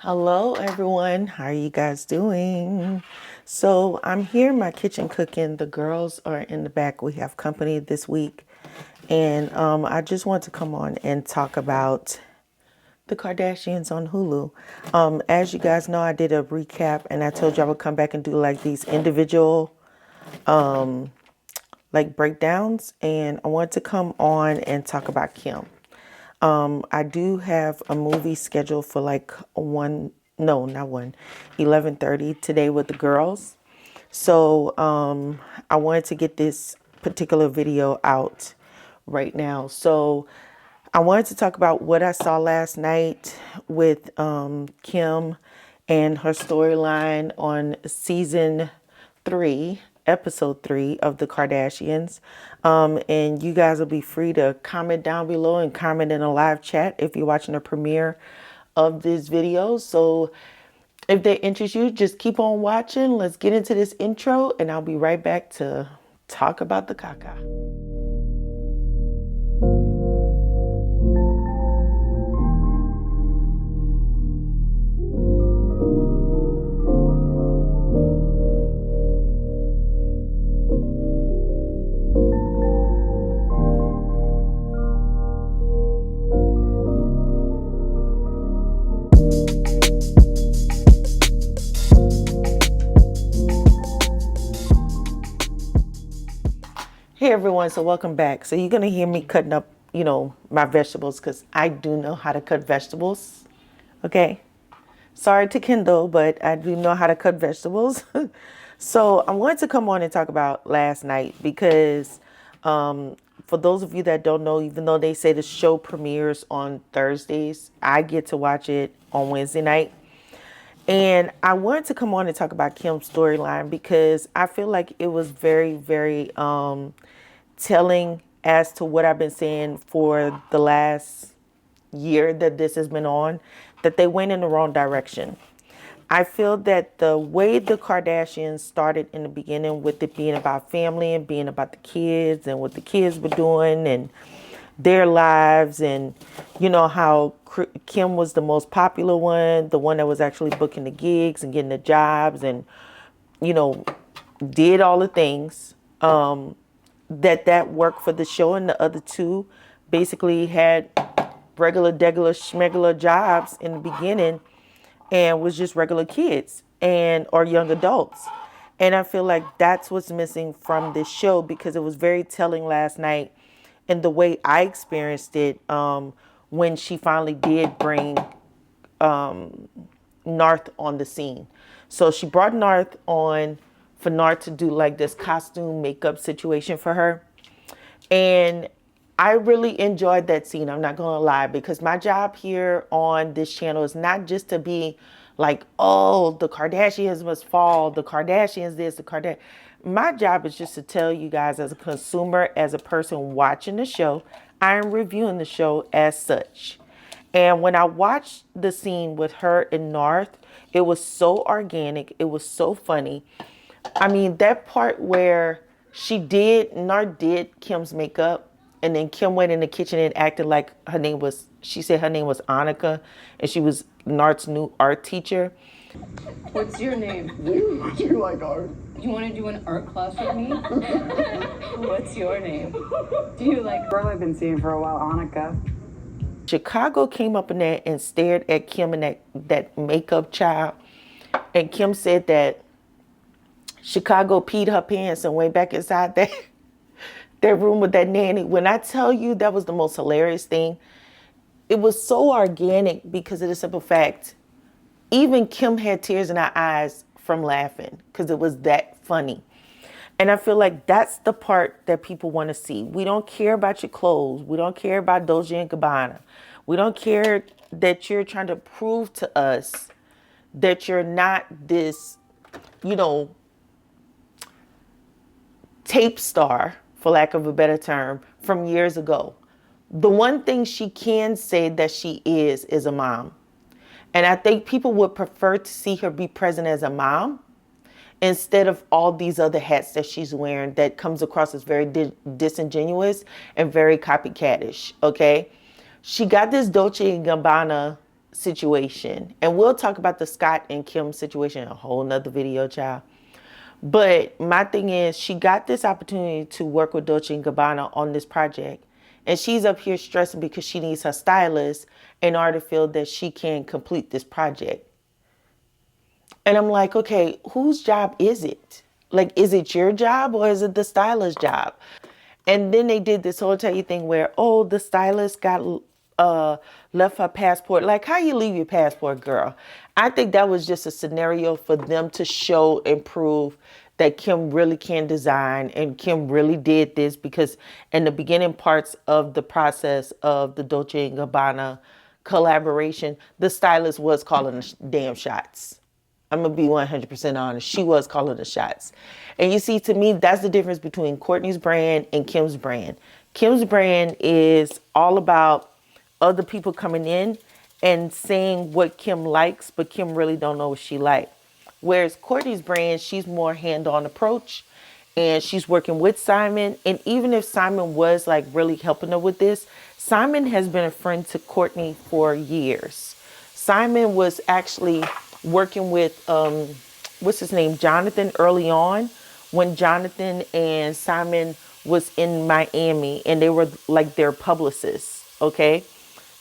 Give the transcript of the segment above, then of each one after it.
Hello, everyone. How are you guys doing? So, I'm here in my kitchen cooking. The girls are in the back. We have company this week. And I just want to come on and talk about the Kardashians on Hulu. As you guys know, I did a recap and I told you I would come back and do like these individual like breakdowns. And I want to come on and talk about Kim. I do have a movie scheduled for like one, no, not one, 11:30 today with the girls. So I wanted to get this particular video out right now. So I wanted to talk about what I saw last night with Kim and her storyline on season 3, episode 3 of the Kardashians. And you guys will be free to comment down below and comment in a live chat if you're watching the premiere of this video. So if they interest you, just keep on watching. Let's get into this intro and I'll be right back to talk about the caca. Hey everyone, so welcome back. So you're gonna hear me cutting up, my vegetables because I do know how to cut vegetables. Okay. Sorry to Kendall, but I do know how to cut vegetables. So I wanted to come on and talk about last night because for those of you that don't know, even though they say the show premieres on Thursdays, I get to watch it on Wednesday night. And I wanted to come on and talk about Kim's storyline because I feel like it was very, very telling as to what I've been saying for the last year that this has been on, that they went in the wrong direction. I feel that the way the Kardashians started in the beginning with it being about family and being about the kids and what the kids were doing and their lives and how Kim was the most popular one, the one that was actually booking the gigs and getting the jobs and you know did all the things, that worked for the show, and the other two basically had regular degular schmegular jobs in the beginning and was just regular kids and or young adults. And I feel like that's what's missing from this show because it was very telling last night in the way I experienced it, when she finally did bring Narth on the scene. So she brought Narth on for Narth to do like this costume makeup situation for her. And I really enjoyed that scene. I'm not going to lie, because my job here on this channel is not just to be like, oh, the Kardashians must fall, the Kardashians this, the Kardashians. My job is just to tell you guys as a consumer, as a person watching the show, I am reviewing the show as such. And when I watched the scene with her and Narth, it was so organic. It was so funny. I mean, that part where Narth did Kim's makeup, and then Kim went in the kitchen and acted like she said her name was Annika, and she was Narth's new art teacher. What's your name? Do you like art? You want to do an art class with me? What's your name? Do you like Girl I've been seeing for a while, Annika. Chicago came up in there and stared at Kim and that makeup child. And Kim said that Chicago peed her pants and went back inside that room with that nanny. When I tell you that was the most hilarious thing, it was so organic because of the simple fact, even Kim had tears in her eyes from laughing because it was that funny. And I feel like that's the part that people want to see. We don't care about your clothes. We don't care about Dolce & Gabbana. We don't care that you're trying to prove to us that you're not this, tape star, for lack of a better term, from years ago. The one thing she can say that she is a mom. And I think people would prefer to see her be present as a mom instead of all these other hats that she's wearing that comes across as very disingenuous and very copycatish, okay? She got this Dolce & Gabbana situation. And we'll talk about the Scott and Kim situation in a whole nother video, child. But my thing is, she got this opportunity to work with Dolce & Gabbana on this project. And she's up here stressing because she needs her stylist in order to feel that she can complete this project. And I'm like, okay, whose job is it? Like, is it your job or is it the stylist's job? And then they did this whole entire thing where, oh, the stylist got left her passport. Like, how you leave your passport, girl? I think that was just a scenario for them to show and prove that Kim really can design and Kim really did this, because in the beginning parts of the process of the Dolce & Gabbana collaboration, the stylist was calling the damn shots. I'm going to be 100% honest. She was calling the shots. And you see, to me, that's the difference between Kourtney's brand and Kim's brand. Kim's brand is all about other people coming in and saying what Kim likes, but Kim really don't know what she likes. Whereas Kourtney's brand, she's more hand-on approach, and she's working with Simon. And even if Simon was like really helping her with this, Simon has been a friend to Kourtney for years. Simon was actually working with, what's his name, Jonathan, early on, when Jonathan and Simon was in Miami, and they were like their publicists, okay?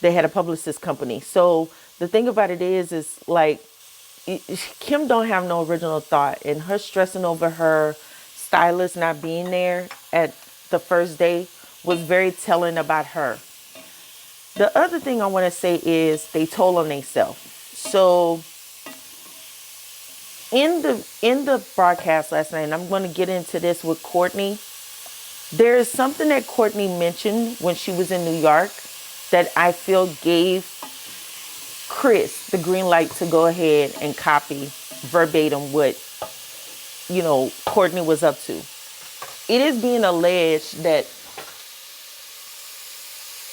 They had a publicist company. So the thing about it is like, Kim don't have no original thought, and her stressing over her stylist not being there at the first day was very telling about her. The other thing I want to say is they told on themselves. So in the broadcast last night, and I'm going to get into this with Kourtney, there is something that Kourtney mentioned when she was in New York that I feel gave Kris the green light to go ahead and copy verbatim what, Kourtney was up to. It is being alleged that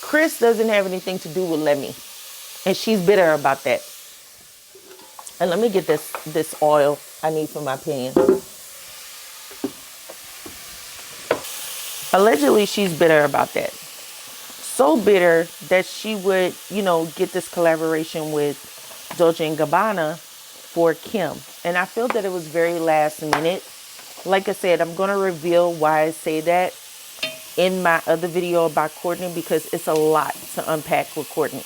Kris doesn't have anything to do with Lemme, and she's bitter about that. And let me get this oil I need for my pan. Allegedly, she's bitter about that. So bitter that she would, get this collaboration with Dolce & Gabbana for Kim. And I feel that it was very last minute. Like I said, I'm going to reveal why I say that in my other video about Kourtney, because it's a lot to unpack with Kourtney.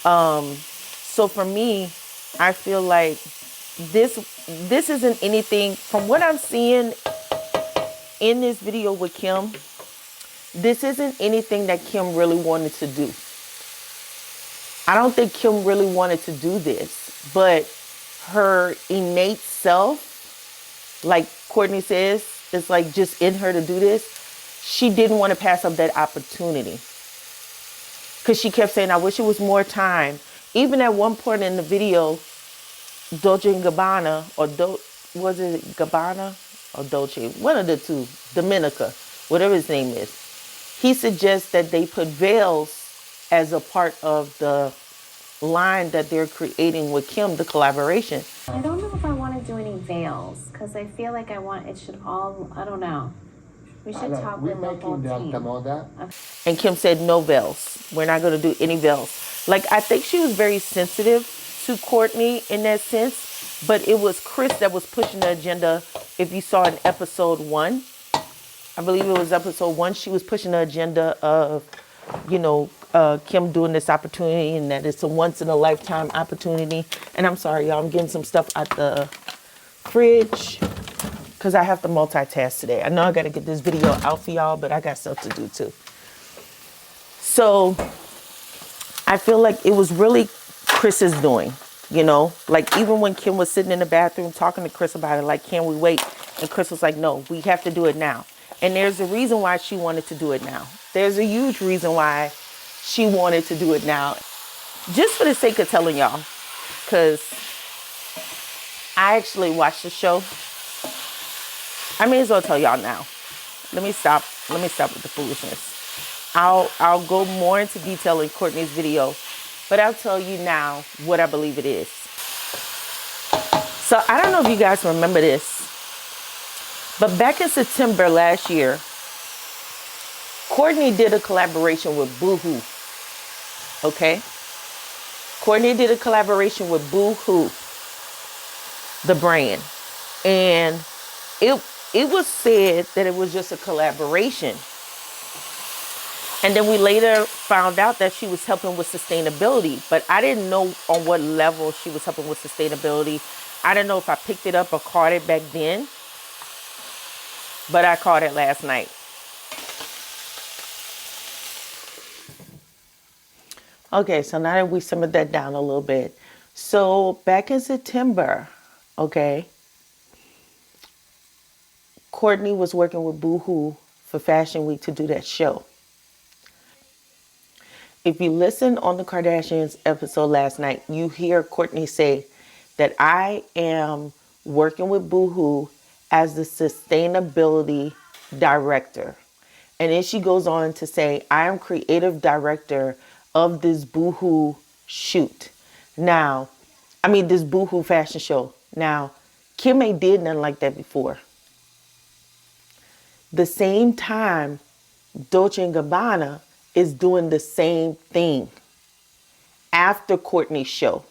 So for me, I feel like this isn't anything, from what I'm seeing in this video with Kim, this isn't anything that Kim really wanted to do. I don't think Kim really wanted to do this, but her innate self, like Kourtney says, it's like just in her to do this. She didn't want to pass up that opportunity, because she kept saying, I wish it was more time. Even at one point in the video, Dolce & Gabbana, was it Gabbana or Dolce? One of the two, Dominica, whatever his name is. He suggests that they put veils as a part of the line that they're creating with Kim, the collaboration. I don't know if I want to do any veils, because I feel like it should all, I don't know. We should talk with the whole team. And Kim said, no veils. We're not going to do any veils. Like, I think she was very sensitive to Kourtney in that sense, but it was Kris that was pushing the agenda. If you saw in episode 1, I believe it was episode 1, she was pushing the agenda of, Kim doing this opportunity, and that it's a once in a lifetime opportunity. And I'm sorry, y'all, I'm getting some stuff out the fridge because I have to multitask today. I know I got to get this video out for y'all, but I got stuff to do too. So I feel like it was really Kris's doing, like even when Kim was sitting in the bathroom talking to Kris about it, like, can we wait? And Kris was like, no, we have to do it now. And there's a reason why she wanted to do it now. There's a huge reason why she wanted to do it now. Just for the sake of telling y'all, because I actually watched the show. I may as well tell y'all now. Let me stop with the foolishness. I'll go more into detail in Kourtney's video, but I'll tell you now what I believe it is. So I don't know if you guys remember this, but back in September last year, Kourtney did a collaboration with Boohoo. Okay? Kourtney did a collaboration with Boohoo, the brand. And it was said that it was just a collaboration. And then we later found out that she was helping with sustainability, but I didn't know on what level she was helping with sustainability. I don't know if I picked it up or caught it back then, but I caught it last night. Okay, so now that we simmered that down a little bit. So back in September, okay, Kourtney was working with Boohoo for Fashion Week to do that show. If you listen on the Kardashians episode last night, you hear Kourtney say that I am working with Boohoo as the sustainability director. And then she goes on to say, I am creative director of this Boohoo shoot. Now, this Boohoo fashion show. Now, Kim ain't did nothing like that before. The same time, Dolce & Gabbana is doing the same thing after Kourtney's show.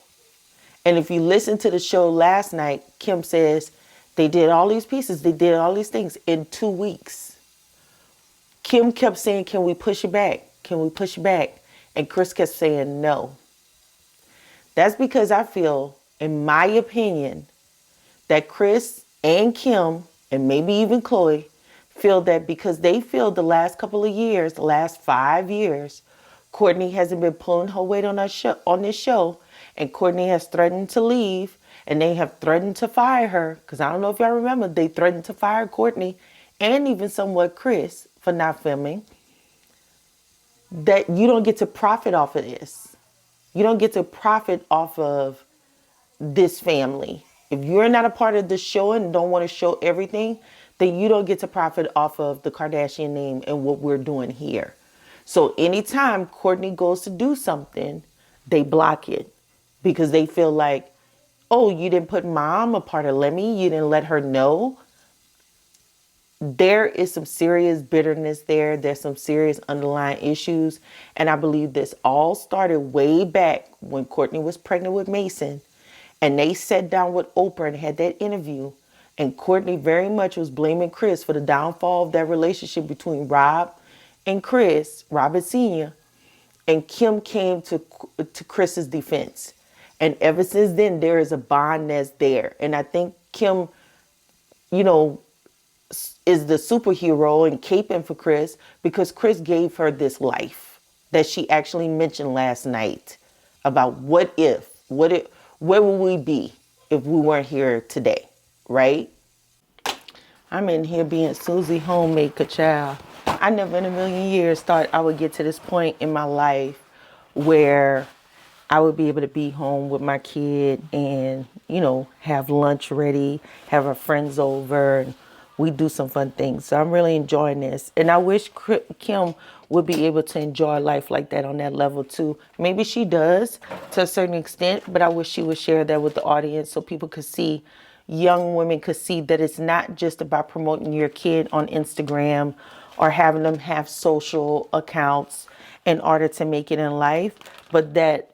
And if you listen to the show last night, Kim says they did all these pieces, they did all these things in 2 weeks. Kim kept saying, can we push it back? Can we push it back? And Kris kept saying no. That's because I feel, in my opinion, that Kris and Kim, and maybe even Khloe, feel that because they feel the last couple of years, the last 5 years, Kourtney hasn't been pulling her weight on this show, and Kourtney has threatened to leave, and they have threatened to fire her, because I don't know if y'all remember, they threatened to fire Kourtney and even somewhat Kris for not filming, that you don't get to profit off of this. You don't get to profit off of this family. If you're not a part of the show and don't want to show everything, then you don't get to profit off of the Kardashian name and what we're doing here. So anytime Kourtney goes to do something, they block it because they feel like, oh, you didn't put Mom a part of Lemmy, you didn't let her know. There is some serious bitterness there. There's some serious underlying issues. And I believe this all started way back when Kourtney was pregnant with Mason. And they sat down with Oprah and had that interview. And Kourtney very much was blaming Kris for the downfall of that relationship between Rob and Kris, Robert Sr. And Kim came to Kris's defense. And ever since then, there is a bond that's there. And I think Kim, is the superhero and caping for Kris because Kris gave her this life that she actually mentioned last night about where would we be if we weren't here today, right? I'm in here being Susie Homemaker child. I never in a million years thought I would get to this point in my life where I would be able to be home with my kid and, have lunch ready, have our friends over, and we do some fun things. So I'm really enjoying this. And I wish Kim would be able to enjoy life like that on that level too. Maybe she does to a certain extent, but I wish she would share that with the audience so people could see, young women could see that it's not just about promoting your kid on Instagram or having them have social accounts in order to make it in life, but that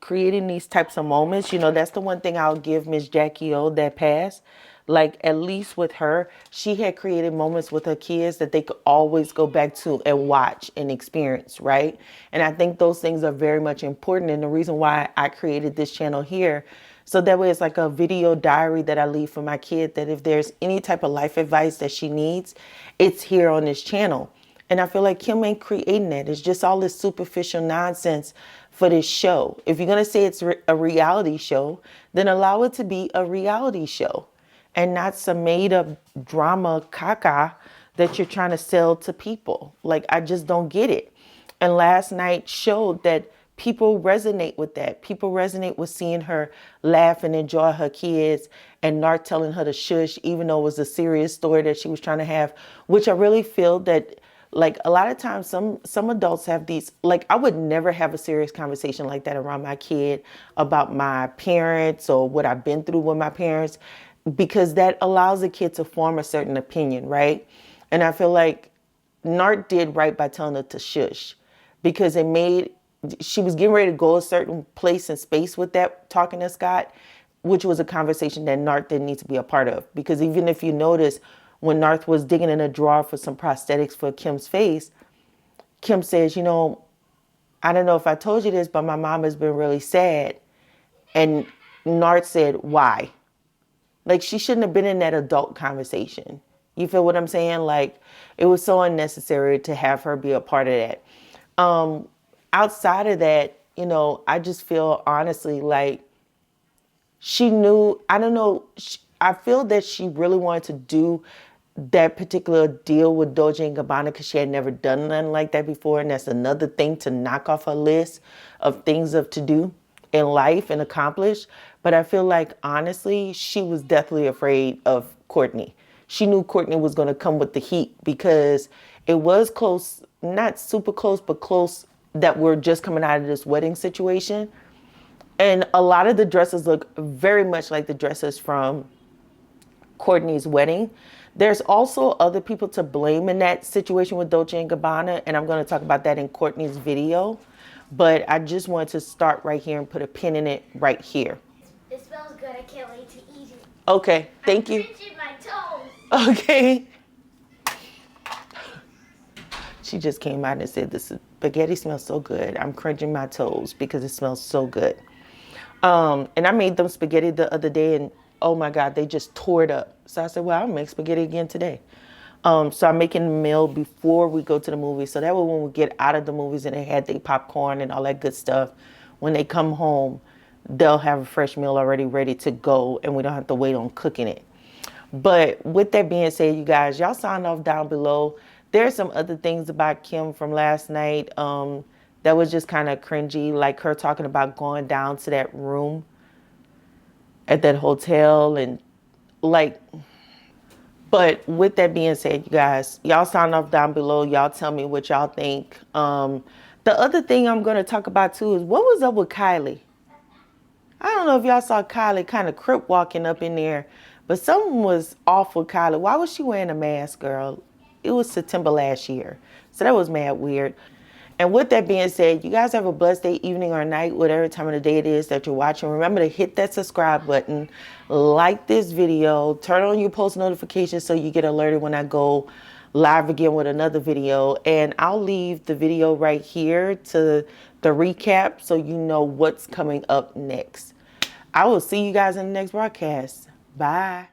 creating these types of moments, that's the one thing I'll give Miss Jackie O that passed. Like, at least with her, she had created moments with her kids that they could always go back to and watch and experience, right? And I think those things are very much important. And the reason why I created this channel here, so that way it's like a video diary that I leave for my kid, that if there's any type of life advice that she needs, it's here on this channel. And I feel like Kim ain't creating that. It's just all this superficial nonsense for this show. If you're going to say it's a reality show, then allow it to be a reality show. And not some made up drama caca that you're trying to sell to people. Like, I just don't get it. And last night showed that people resonate with that. People resonate with seeing her laugh and enjoy her kids and not telling her to shush, even though it was a serious story that she was trying to have, which I really feel that, like, a lot of times some adults have these, like, I would never have a serious conversation like that around my kid about my parents or what I've been through with my parents, because that allows the kid to form a certain opinion, right? And I feel like Nart did right by telling her to shush, because it made she was getting ready to go a certain place and space with that talking to Scott, which was a conversation that Narth didn't need to be a part of. Because even if you notice, when Narth was digging in a drawer for some prosthetics for Kim's face, Kim says, you know, I don't know if I told you this, but my mom has been really sad. And Narth said, why? Like, she shouldn't have been in that adult conversation. You feel what I'm saying? Like, it was so unnecessary to have her be a part of that. Outside of that, you know, I just feel honestly like she knew, I don't know, I feel that she really wanted to do that particular deal with Dolce & Gabbana because she had never done nothing like that before. And that's another thing to knock off her list of things to do in life and accomplish. But I feel like, honestly, she was deathly afraid of Kourtney. She knew Kourtney was going to come with the heat because it was close, not super close, but close that we're just coming out of this wedding situation. And a lot of the dresses look very much like the dresses from Kourtney's wedding. There's also other people to blame in that situation with Dolce & Gabbana, and I'm going to talk about that in Kourtney's video. But I just wanted to start right here and put a pin in it right here. It smells good. I can't wait to eat it. Okay, thank you. I'm pinching my toes. Okay. She just came out and said, the spaghetti smells so good. I'm crunching my toes because it smells so good. And I made them spaghetti the other day, and oh my God, they just tore it up. So I said, well, I'll make spaghetti again today. So I'm making the meal before we go to the movies. So that way when we get out of the movies and they had their popcorn and all that good stuff, when they come home, they'll have a fresh meal already ready to go and we don't have to wait on cooking it. But with that being said, you guys, y'all sign off down below. There's some other things about Kim from last night that was just kind of cringy, like her talking about going down to that room at that hotel and like, but with that being said, you guys, y'all sign off down below. Y'all tell me what y'all think. The other thing I'm going to talk about too is what was up with Kylie? I don't know if y'all saw Kylie kind of crip walking up in there, but something was off with Kylie. Why was she wearing a mask, girl? It was September last year. So that was mad weird. And with that being said, you guys have a blessed day, evening, or night, whatever time of the day it is that you're watching. Remember to hit that subscribe button, like this video, turn on your post notifications so you get alerted when I go live again with another video. And I'll leave the video right here to the recap so you know what's coming up next. I will see you guys in the next broadcast. Bye.